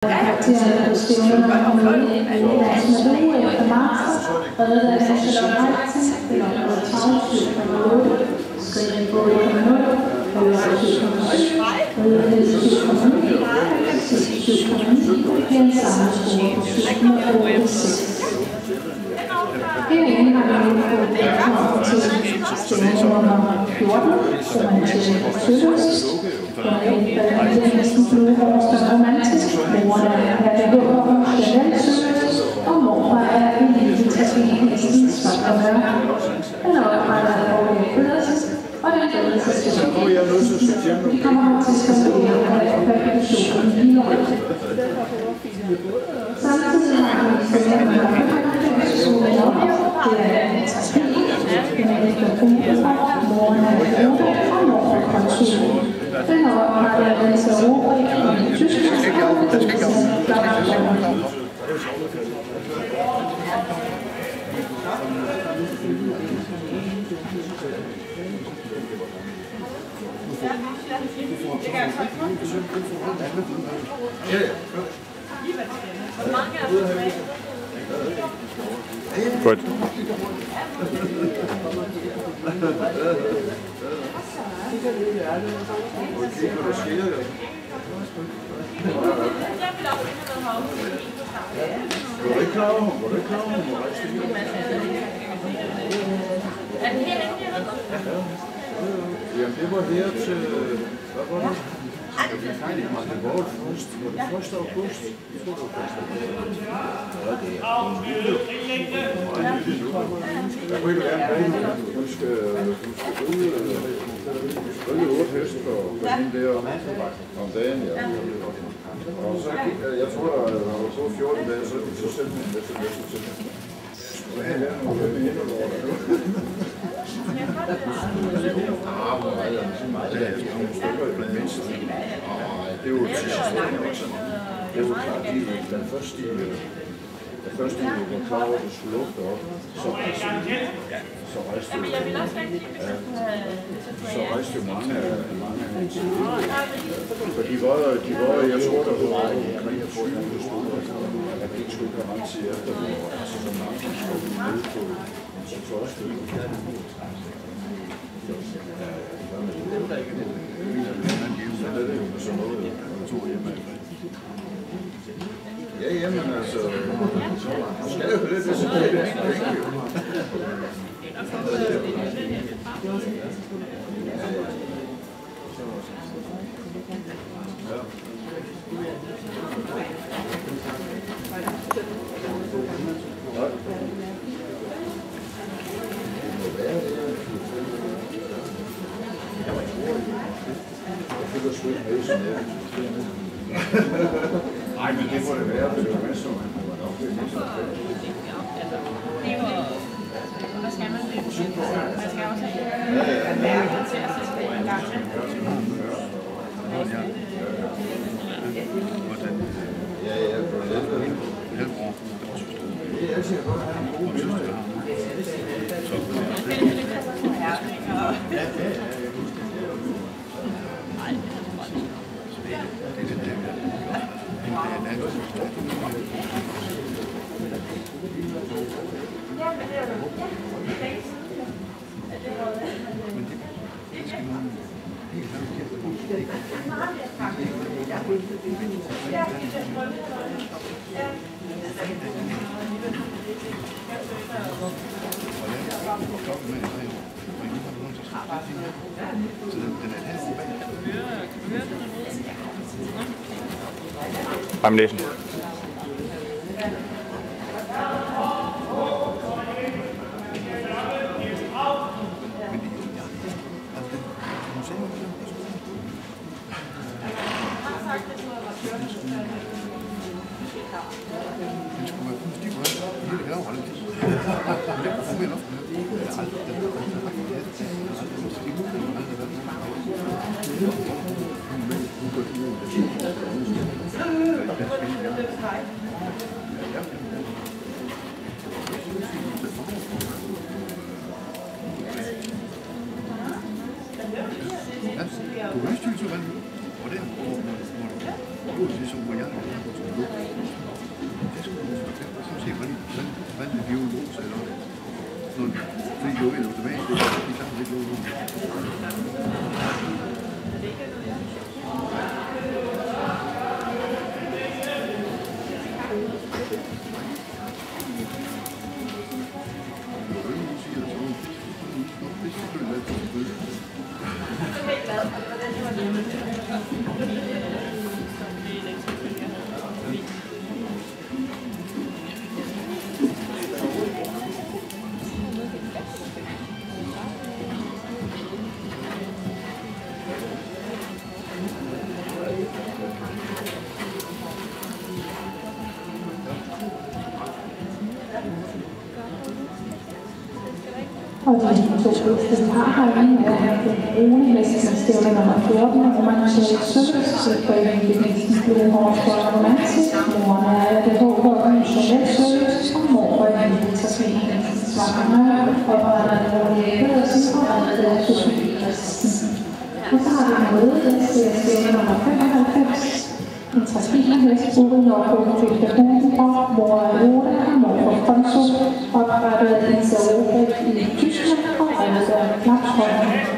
til at stævne og møde i National efter master, reddet af National Heights, det var på 30,8, skridt i både 0, og det var 7,7, reddet 7,9, 7,9, det er en samlet score på 7,86. Herinde har vi nu fået velkommen til stævne nummer 14, som er til Sødøst. Det er næsten blodhårst og romantisk. Moren er Herdegaard, Chanel Sødøst, og morfar er Elise Tasvin Svart og Mørk. Den er oprettet af Aarhus Pedersen, og den ledelsesperson. Vi kommer til at skrive og perfektionen i Hillerød. Samtidig har vi stævne nummer 95, Sune Nørgaard. Det er en Tasvin, den er efter Bruger, moren er Herdegaard, og morfar konsul. Den er oprettet af Vanessa Robrik i Tyskland, og det er Blackstone. Godt. Jamen, det var her til, hvad var det? Det var det 1. august. Der kunne ikke være en bane. Du skal følge 8 heste for hende der om dagen. Ja. Og så, jeg tror, der var så 14 dage, så de så sendte mig en næste til. Så her er nogle hænder over der nu. Det er jo sidste stykke også. Det er jo klart, at den første de var klar over, at du skulle lukke op, så rejste jo mange for de var, jeg tror, der var omkring at få en at de skulle komme an til efter, altså så mange, som skulle med på en første. Ja, jamen altså, så skal jeg jo det, så det er ikke. Nej, men det må det være, hvis det er masser, man må nok det næste. Hvad skal man det? Man skal også have mærket til at sætte det i gang. Ja, for det. Det er altid godt at have en god billede. Frem læsen. Du er styrt, og det er, hvor du er, som hvor jeg er. lukker automatisk. Det er ikke lukket. Og de to bedste par herinde er den brune mesterskabsstævne nummer 14, Romantik Søvers, foreningen Gevinsten Blue Horse for Romantik, moren er det hårdhånden Jeanette Søvers, og mor er Katrine Svarner, opretterne Rolige Pedersen og andre Sofie Christensen. Og så har vi en røde nummer 95, en trafikerhest, Uwe Nørgaard, Victor Hugenborg, mor er Oda og mor for Fonso, oprettet af Lisa Robert i Tyskland og ejet af Knapsholm.